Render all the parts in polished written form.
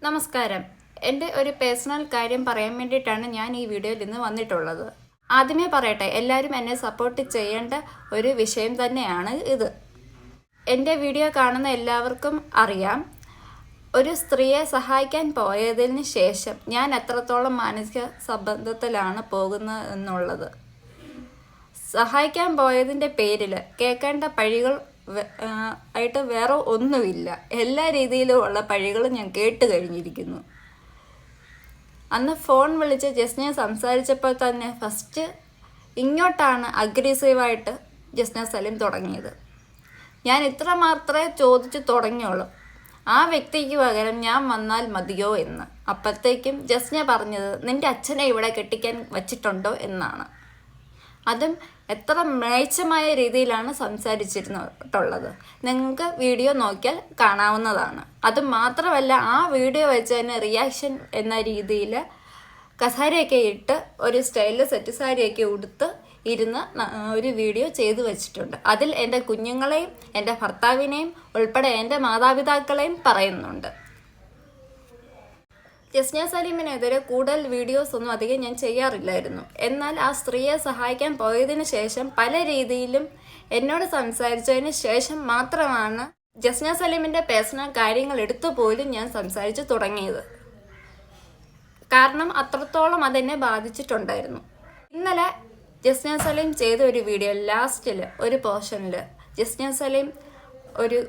നമസ്കാരം. എൻ്റെ ഒരു പേഴ്സണൽ കാര്യം പറയാൻ വേണ്ടിയിട്ടാണ് ഞാൻ ഈ വീഡിയോയിൽ ഇന്ന് വന്നിട്ടുള്ളത്. ആദ്യമേ പറയട്ടെ, എല്ലാവരും എന്നെ സപ്പോർട്ട് ചെയ്യേണ്ട ഒരു വിഷയം തന്നെയാണ് ഇത്. എൻ്റെ വീഡിയോ കാണുന്ന എല്ലാവർക്കും അറിയാം, ഒരു സ്ത്രീയെ സഹായിക്കാൻ പോയതിന് ശേഷം ഞാൻ എത്രത്തോളം മാനസിക സമ്മർദ്ദത്തിലാണ് പോകുന്നത് എന്നുള്ളത്. സഹായിക്കാൻ പോയതിൻ്റെ പേരിൽ കേൾക്കേണ്ട പഴികൾ ആയിട്ട് വേറെ ഒന്നുമില്ല. എല്ലാ രീതിയിലുമുള്ള പഴികളും ഞാൻ കേട്ട് കഴിഞ്ഞിരിക്കുന്നു. അന്ന് ഫോൺ വിളിച്ച് ജസ്ന സംസാരിച്ചപ്പോൾ തന്നെ ഫസ്റ്റ് ഇങ്ങോട്ടാണ് അഗ്രസീവായിട്ട് ജസ്ന സലീം തുടങ്ങിയത്. ഞാൻ ഇത്ര മാത്രമേ ചോദിച്ചു തുടങ്ങിയുള്ളൂ, ആ വ്യക്തിക്ക് പകരം ഞാൻ വന്നാൽ മതിയോ എന്ന്. അപ്പോഴത്തേക്കും ജസ്ന പറഞ്ഞത്, നിൻ്റെ അച്ഛനെ ഇവിടെ കെട്ടിക്കാൻ വച്ചിട്ടുണ്ടോ എന്നാണ്. അതും എത്ര മ്ലേച്ഛമായ രീതിയിലാണ് സംസാരിച്ചിരുന്നിട്ടുള്ളത്. നിങ്ങൾക്ക് വീഡിയോ നോക്കിയാൽ കാണാവുന്നതാണ്. അത് മാത്രമല്ല, ആ വീഡിയോ വെച്ച് തന്നെ റിയാക്ഷൻ എന്ന രീതിയിൽ കസാരയൊക്കെ ഇട്ട് ഒരു സ്റ്റൈലിൽ സെറ്റ് സാരിയൊക്കെ ഉടുത്ത് ഇരുന്ന് ഒരു വീഡിയോ ചെയ്തു വെച്ചിട്ടുണ്ട്. അതിൽ എൻ്റെ കുഞ്ഞുങ്ങളെയും എൻ്റെ ഭർത്താവിനെയും ഉൾപ്പെടെ എൻ്റെ മാതാപിതാക്കളെയും പറയുന്നുണ്ട്. ജസ്ന സലീമിനെതിരെ കൂടുതൽ വീഡിയോസ് ഒന്നും അധികം ഞാൻ ചെയ്യാറില്ലായിരുന്നു. എന്നാൽ ആ സ്ത്രീയെ സഹായിക്കാൻ പോയതിനു ശേഷം പല രീതിയിലും എന്നോട് സംസാരിച്ചതിന് ശേഷം മാത്രമാണ് ജസ്ന സലീമിൻ്റെ പേഴ്സണൽ കാര്യങ്ങൾ എടുത്തു പോലും ഞാൻ സംസാരിച്ചു തുടങ്ങിയത്. കാരണം അത്രത്തോളം അതെന്നെ ബാധിച്ചിട്ടുണ്ടായിരുന്നു. ഇന്നലെ ജസ്ന സലീം ചെയ്ത ഒരു വീഡിയോ ലാസ്റ്റിൽ ഒരു പോർഷനിൽ ജസ്ന സലീം ഒരു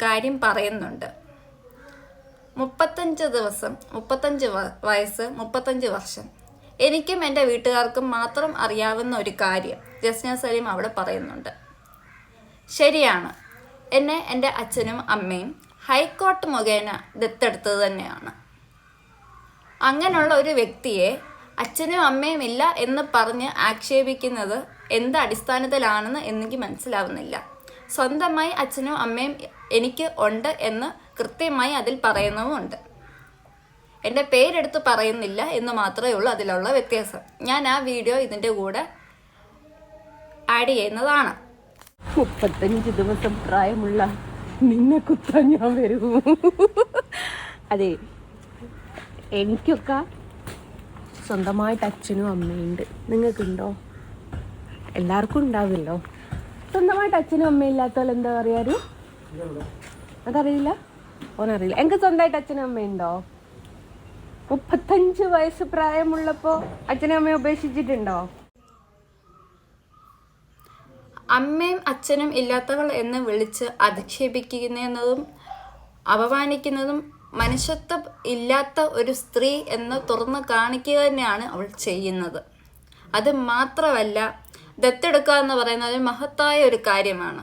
കാര്യം പറയുന്നുണ്ട്. 35 ദിവസം, 35 വയസ്സ്, 35 വർഷം, എനിക്കും എൻ്റെ വീട്ടുകാർക്കും മാത്രം അറിയാവുന്ന ഒരു കാര്യം ജസ്ന സലീം അവിടെ പറയുന്നുണ്ട്. ശരിയാണ്, എന്നെ എൻ്റെ അച്ഛനും അമ്മയും ഹൈക്കോടതി മുഖേന ദത്തെടുത്തത് തന്നെയാണ്. അങ്ങനെയുള്ള ഒരു വ്യക്തിയെ അച്ഛനും അമ്മയും ഇല്ല എന്ന് പറഞ്ഞ് ആക്ഷേപിക്കുന്നത് എന്ത് അടിസ്ഥാനത്തിലാണെന്ന് എനിക്ക് മനസ്സിലാവുന്നില്ല. സ്വന്തമായി അച്ഛനും അമ്മയും എനിക്ക് ഉണ്ട് എന്ന് കൃത്യമായി അതിൽ പറയുന്നുമുണ്ട്. എൻ്റെ പേരെടുത്ത് പറയുന്നില്ല എന്ന് മാത്രമേ ഉള്ളൂ അതിലുള്ള വ്യത്യാസം. ഞാൻ ആ വീഡിയോ ഇതിൻ്റെ കൂടെ ആഡ് ചെയ്യുന്നതാണ്. 35 ദിവസം പ്രായമുള്ള നിന്നെ കുത്താൻ ഞാൻ വരൂ. അതെ, എനിക്കൊക്കെ സ്വന്തമായിട്ട് അച്ഛനും അമ്മയുണ്ട്. നിങ്ങൾക്കുണ്ടോ? എല്ലാവർക്കും ഉണ്ടാവില്ലോ. സ്വന്തമായിട്ട് അച്ഛനും അമ്മയും ഇല്ലാത്തവൾ എന്താ പറയാറ്? അതറിയില്ല, ഓനറിയില്ല. എനിക്ക് സ്വന്തമായിട്ട് അച്ഛനും അമ്മയുണ്ടോ? 35 വയസ്സ് പ്രായമുള്ളപ്പോൾ അച്ഛനും അമ്മയും ഉപേക്ഷിച്ചിട്ടുണ്ടോ? അമ്മയും അച്ഛനും ഇല്ലാത്തവൾ എന്ന് വിളിച്ച് അധിക്ഷേപിക്കുന്നതും അപമാനിക്കുന്നതും മനുഷ്യത്വം ഇല്ലാത്ത ഒരു സ്ത്രീ എന്ന് തുറന്ന് കാണിക്കുക തന്നെയാണ് അവൾ ചെയ്യുന്നത്. അത് മാത്രമല്ല, ദത്തെടുക്കുക എന്ന് പറയുന്നത് മഹത്തായ ഒരു കാര്യമാണ്.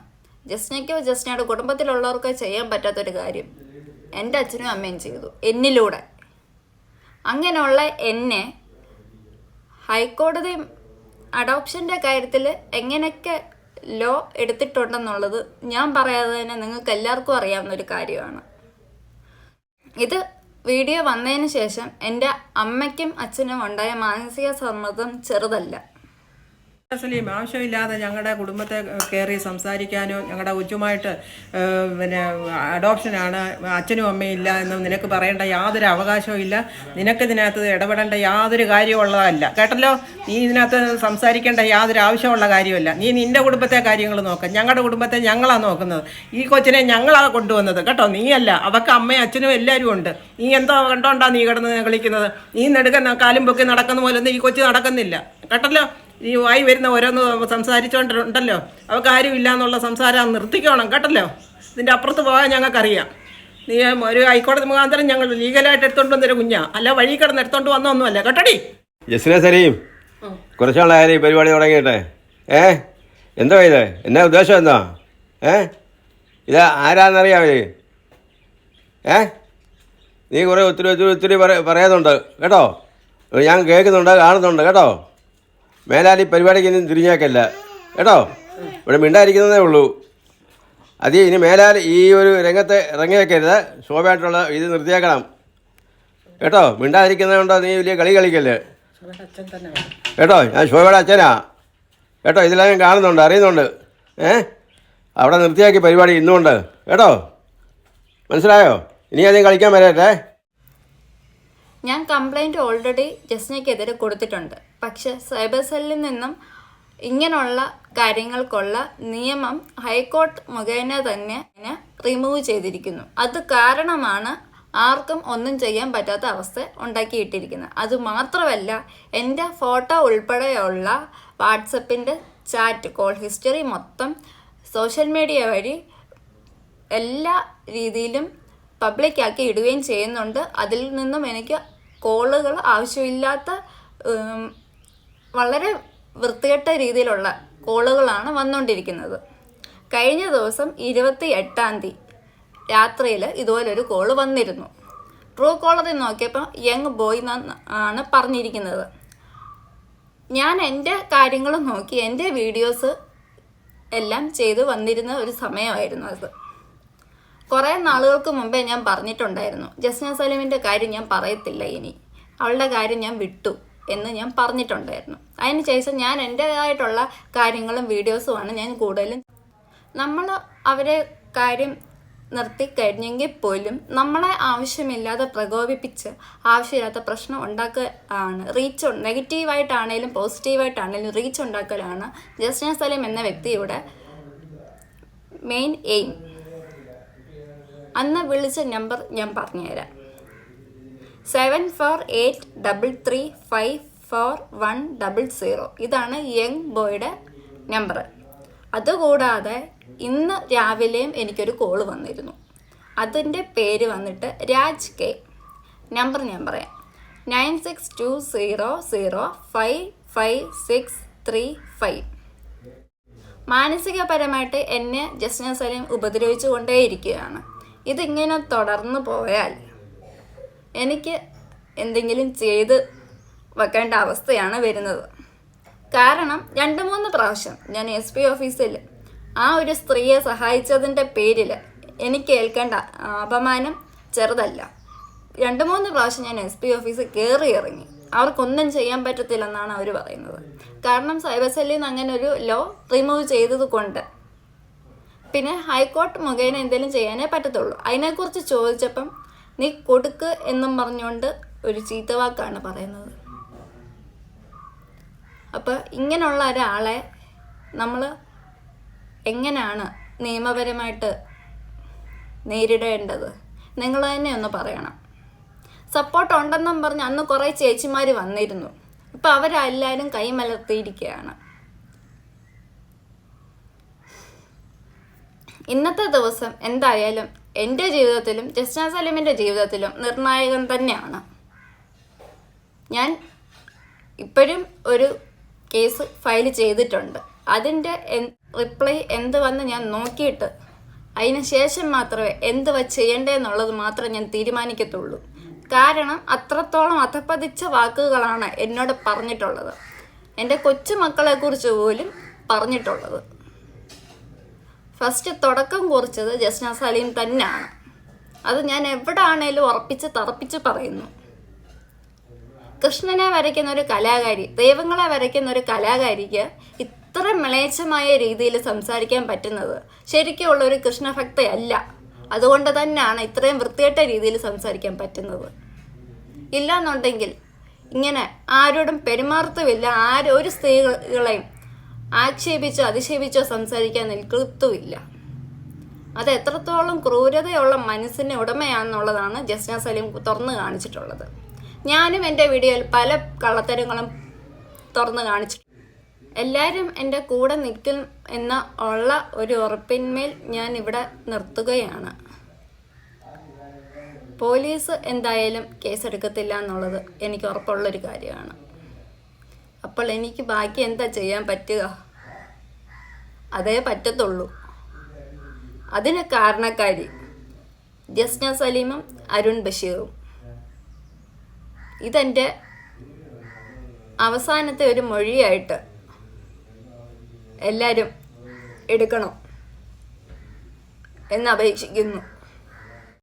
ജസ്നയ്ക്കോ ജസ്നയുടെ കുടുംബത്തിലുള്ളവർക്കോ ചെയ്യാൻ പറ്റാത്തൊരു കാര്യം എൻ്റെ അച്ഛനും അമ്മയും ചെയ്തു എന്നിലൂടെ. അങ്ങനെയുള്ള എന്നെ ഹൈക്കോടതി അഡോപ്ഷൻ്റെ കാര്യത്തിൽ എങ്ങനെയൊക്കെ ലോ എടുത്തിട്ടുണ്ടെന്നുള്ളത് ഞാൻ പറയാതെ തന്നെ നിങ്ങൾക്ക് എല്ലാവർക്കും അറിയാവുന്ന ഒരു കാര്യമാണ്. ഇത് വീഡിയോ വന്നതിന് ശേഷം എൻ്റെ അമ്മയ്ക്കും അച്ഛനും ഉണ്ടായ മാനസിക സമ്മർദ്ദം ചെറുതല്ല. സലീം, ആവശ്യമില്ലാതെ ഞങ്ങളുടെ കുടുംബത്തെ കയറി സംസാരിക്കാനോ ഞങ്ങളുടെ ഉച്ചമായിട്ട് പിന്നെ അഡോപ്ഷനാണ്, അച്ഛനും അമ്മയും ഇല്ല എന്ന് നിനക്ക് പറയേണ്ട യാതൊരു അവകാശവും ഇല്ല. നിനക്ക് ഇതിനകത്ത് ഇടപെടേണ്ട യാതൊരു കാര്യമുള്ളതല്ല, കേട്ടല്ലോ. നീ ഇതിനകത്ത് സംസാരിക്കേണ്ട യാതൊരു ആവശ്യമുള്ള കാര്യമല്ല. നീ നിൻ്റെ കുടുംബത്തെ കാര്യങ്ങൾ നോക്കാം. ഞങ്ങളുടെ കുടുംബത്തെ ഞങ്ങളാണ് നോക്കുന്നത്. ഈ കൊച്ചിനെ ഞങ്ങളാണ് കൊണ്ടുവന്നത്, കേട്ടോ. നീയല്ല. അവർക്ക് അമ്മയും അച്ഛനും എല്ലാവരും ഉണ്ട്. നീ എന്തോ കണ്ടോണ്ടാ നീ കിടന്ന് കളിക്കുന്നത്? നീ നെടുക്കുന്ന കാലും പൊക്കി നടക്കുന്ന പോലൊന്നും ഈ കൊച്ചു നടക്കുന്നില്ല, കേട്ടല്ലോ. ഈ വായി വരുന്ന ഓരോന്ന് സംസാരിച്ചോണ്ടുണ്ടല്ലോ, അവർക്ക് ആരും ഇല്ല എന്നുള്ള സംസാരം നിർത്തിക്കണം, കേട്ടല്ലോ. ഇതിൻ്റെ അപ്പുറത്ത് പോകാൻ ഞങ്ങൾക്കറിയാം. നീ ഒരു ഹൈക്കോടതി മുഖാന്തരം ഞങ്ങൾ ലീഗലായിട്ട് എടുത്തോണ്ട് വന്നൊരു കുഞ്ഞാ, അല്ല വഴി കിടന്ന് എടുത്തോണ്ട് വന്നൊന്നുമല്ല, കേട്ടോടി. ജസ്ന സലീം, കുറച്ചാളായാലും ഈ പരിപാടി തുടങ്ങിയിട്ടെ. എന്തോ ഇത്? എന്നാ ഉദ്ദേശം എന്താ? ഇത് ആരാന്നറിയാമേ? നീ കുറേ ഒത്തിരി പറയുന്നുണ്ട്, കേട്ടോ. ഞാൻ കേൾക്കുന്നുണ്ട്, കാണുന്നുണ്ട്, കേട്ടോ. മേലാൽ ഈ പരിപാടിക്ക് ഇനി തിരിഞ്ഞേക്കല്ല, കേട്ടോ. ഇവിടെ മിണ്ടായിരിക്കുന്നതേ ഉള്ളൂ. അത് ഇനി മേലാൽ ഈ ഒരു രംഗത്തെ ഇറങ്ങിയേക്കരുത്. ശോഭയായിട്ടുള്ള ഇത് നിർത്തിയേക്കണം, കേട്ടോ. മിണ്ടാതിരിക്കുന്നതുകൊണ്ടോ നീ വലിയ കളി കളിക്കല്ലേ, കേട്ടോ. ഞാൻ ശോഭയുടെ അച്ഛനാ, കേട്ടോ. ഇതിലെല്ലാം ഞാൻ കാണുന്നുണ്ട്, അറിയുന്നുണ്ട്. അവിടെ നിർത്തിയാക്കി പരിപാടി ഇന്നുകൊണ്ട്, കേട്ടോ. മനസ്സിലായോ? ഇനി അധികം കളിക്കാൻ വരട്ടെ. ഞാൻ കംപ്ലൈൻറ്റ് ഓൾറെഡി ജസ്നയ്ക്കെതിരെ കൊടുത്തിട്ടുണ്ട്. പക്ഷെ സൈബർ സെല്ലിൽ നിന്നും ഇങ്ങനെയുള്ള കാര്യങ്ങൾക്കുള്ള നിയമം ഹൈക്കോടതി മുഖേന തന്നെ റിമൂവ് ചെയ്തിരിക്കുന്നു. അത് കാരണമാണ് ആർക്കും ഒന്നും ചെയ്യാൻ പറ്റാത്ത അവസ്ഥ ഉണ്ടാക്കിയിട്ടിരിക്കുന്നത്. അതുമാത്രമല്ല, എൻ്റെ ഫോട്ടോ ഉൾപ്പെടെയുള്ള വാട്സപ്പിൻ്റെ ചാറ്റ് കോൾ ഹിസ്റ്ററി മൊത്തം സോഷ്യൽ മീഡിയ വഴി എല്ലാ രീതിയിലും പബ്ലിക്കാക്കി ഇടുകയും ചെയ്യുന്നുണ്ട്. അതിൽ നിന്നും എനിക്ക് കോളുകൾ ആവശ്യമില്ലാത്ത വളരെ വൃത്തികെട്ട രീതിയിലുള്ള കോളുകളാണ് വന്നുകൊണ്ടിരിക്കുന്നത്. കഴിഞ്ഞ ദിവസം 28-ാം തീയതി രാത്രിയിൽ ഇതുപോലൊരു കോള് വന്നിരുന്നു. ട്രൂ കോളറിൽ നോക്കിയപ്പോൾ യങ് ബോയ് ആണ് പറഞ്ഞിരിക്കുന്നത്. ഞാൻ എൻ്റെ കാര്യങ്ങൾ നോക്കി എൻ്റെ വീഡിയോസ് എല്ലാം ചെയ്ത് വന്നിരുന്ന ഒരു സമയമായിരുന്നു അത്. കുറേ നാളുകൾക്ക് മുമ്പേ ഞാൻ പറഞ്ഞിട്ടുണ്ടായിരുന്നു, ജസ്ന സലീമിൻ്റെ കാര്യം ഞാൻ പറയത്തില്ല, ഇനി അവളുടെ കാര്യം ഞാൻ വിട്ടു എന്ന് ഞാൻ പറഞ്ഞിട്ടുണ്ടായിരുന്നു. അതിനുശേഷം ഞാൻ എൻ്റേതായിട്ടുള്ള കാര്യങ്ങളും വീഡിയോസുമാണ് ഞാൻ കൂടുതലും. നമ്മൾ അവരെ കാര്യം നിർത്തിക്കഴിഞ്ഞെങ്കിൽ പോലും നമ്മളെ ആവശ്യമില്ലാതെ പ്രകോപിപ്പിച്ച് ആവശ്യമില്ലാത്ത പ്രശ്നം ഉണ്ടാക്കലാണ് റീച്ച്, നെഗറ്റീവായിട്ടാണേലും പോസിറ്റീവായിട്ടാണേലും റീച്ച് ഉണ്ടാക്കലാണ് ജസ്ന സലീം എന്ന വ്യക്തിയുടെ മെയിൻ എയിം. അന്ന് വിളിച്ച നമ്പർ ഞാൻ പറഞ്ഞുതരാം. 7483354100. ഇതാണ് യങ് ബോയുടെ നമ്പർ. അതുകൂടാതെ ഇന്ന് രാവിലെയും എനിക്കൊരു കോള് വന്നിരുന്നു. അതിൻ്റെ പേര് വന്നിട്ട് രാജ് കെ. നമ്പർ ഞാൻ പറയാം, 9620055635. മാനസികപരമായിട്ട് എന്നെ ജസ്ന സലീം ഉപദ്രവിച്ചു കൊണ്ടേയിരിക്കുകയാണ്. ഇതിങ്ങനെ തുടർന്ന് പോയാൽ എനിക്ക് എന്തെങ്കിലും ചെയ്ത് വെക്കേണ്ട അവസ്ഥയാണ് വരുന്നത്. കാരണം 2-3 പ്രാവശ്യം ഞാൻ SP ഓഫീസിൽ ആ ഒരു സ്ത്രീയെ സഹായിച്ചതിൻ്റെ പേരിൽ എനിക്ക് ഏൽക്കേണ്ട അപമാനം ചെറുതല്ല. 2-3 പ്രാവശ്യം ഞാൻ SP ഓഫീസിൽ കയറി ഇറങ്ങി. അവർക്കൊന്നും ചെയ്യാൻ പറ്റത്തില്ലെന്നാണ് അവർ പറയുന്നത്. കാരണം സൈബർ സെല്ലിൽ നിന്ന് അങ്ങനെ ഒരു ലോ റിമൂവ് ചെയ്തത് കൊണ്ട്. പിന്നെ ഹൈക്കോടതി മുഖേന എന്തെങ്കിലും ചെയ്യാനേ പറ്റത്തുള്ളൂ. അതിനെക്കുറിച്ച് ചോദിച്ചപ്പം നീ കൊടുക്ക് എന്നും പറഞ്ഞുകൊണ്ട് ഒരു ചീത്തവാക്കാണ് പറയുന്നത്. അപ്പോൾ ഇങ്ങനെയുള്ള ഒരാളെ നമ്മൾ എങ്ങനെയാണ് നിയമപരമായിട്ട് നേരിടേണ്ടത്? നിങ്ങൾ തന്നെ ഒന്ന് പറയണം. സപ്പോർട്ട് ഉണ്ടെന്നും പറഞ്ഞ് അന്ന് കുറേ ചേച്ചിമാർ വന്നിരുന്നു. ഇപ്പം അവരെല്ലാവരും കൈമലർത്തിയിരിക്കുകയാണ്. ഇന്നത്തെ ദിവസം എന്തായാലും എൻ്റെ ജീവിതത്തിലും ജസ്ന സലീമിൻ്റെ ജീവിതത്തിലും നിർണായകം തന്നെയാണ്. ഞാൻ ഇപ്പോഴും ഒരു കേസ് ഫയൽ ചെയ്തിട്ടുണ്ട്. അതിൻ്റെ റിപ്ലൈ എന്ത് വന്ന് ഞാൻ നോക്കിയിട്ട് അതിന് ശേഷം മാത്രമേ എന്ത് ചെയ്യേണ്ടതെന്നുള്ളത് മാത്രമേ ഞാൻ തീരുമാനിക്കത്തുള്ളൂ. കാരണം അത്രത്തോളം അധപ്പതിച്ച വാക്കുകളാണ് എന്നോട് പറഞ്ഞിട്ടുള്ളത്, എൻ്റെ കൊച്ചുമക്കളെക്കുറിച്ച് പോലും പറഞ്ഞിട്ടുള്ളത്. ഫസ്റ്റ് തുടക്കം കുറിച്ചത് ജസ്ന സലീം തന്നെയാണ്. അത് ഞാൻ എവിടെ ആണേലും തറപ്പിച്ച് പറയുന്നു. കൃഷ്ണനെ വരയ്ക്കുന്ന ഒരു കലാകാരി, ദൈവങ്ങളെ വരയ്ക്കുന്ന ഒരു കലാകാരിക്ക് ഇത്ര മ്ലേച്ഛമായ രീതിയിൽ സംസാരിക്കാൻ പറ്റുന്നത് ശരിക്കുള്ള ഒരു കൃഷ്ണഭക്തയല്ല. അതുകൊണ്ട് തന്നെയാണ് ഇത്രയും വൃത്തികെട്ട രീതിയിൽ സംസാരിക്കാൻ പറ്റുന്നത്. ഇല്ലാന്നുണ്ടെങ്കിൽ ഇങ്ങനെ ആരോടും പെരുമാറത്തുമില്ല. ഒരു സ്ത്രീകളെയും ആക്ഷേപിച്ചോ അധിക്ഷേപിച്ചോ സംസാരിക്കാൻ നിൽക്കത്തുമില്ല. അത് എത്രത്തോളം ക്രൂരതയുള്ള മനസ്സിന് ഉടമയാണെന്നുള്ളതാണ് ജസ്ന സലീം തുറന്നു കാണിച്ചിട്ടുള്ളത്. ഞാനും എൻ്റെ വീഡിയോയിൽ പല കള്ളത്തരങ്ങളും തുറന്നു കാണിച്ചിട്ടുണ്ട്. എല്ലാവരും എൻ്റെ കൂടെ നിൽക്കും എന്ന ഉള്ള ഒരു ഉറപ്പിന്മേൽ ഞാൻ ഇവിടെ നിർത്തുകയാണ്. പോലീസ് എന്തായാലും കേസെടുക്കത്തില്ല എന്നുള്ളത് എനിക്ക് ഉറപ്പുള്ളൊരു കാര്യമാണ്. അപ്പോൾ എനിക്ക് ബാക്കി എന്താ ചെയ്യാൻ പറ്റുക? അതേ പറ്റത്തുള്ളൂ. അതിന് കാരണക്കാരി ജസ്ന സലീമും അരുൺ ബഷീറും. ഇതെൻ്റെ അവസാനത്തെ ഒരു മൊഴിയായിട്ട് എല്ലാവരും എടുക്കണം എന്ന് അപേക്ഷിക്കുന്നു.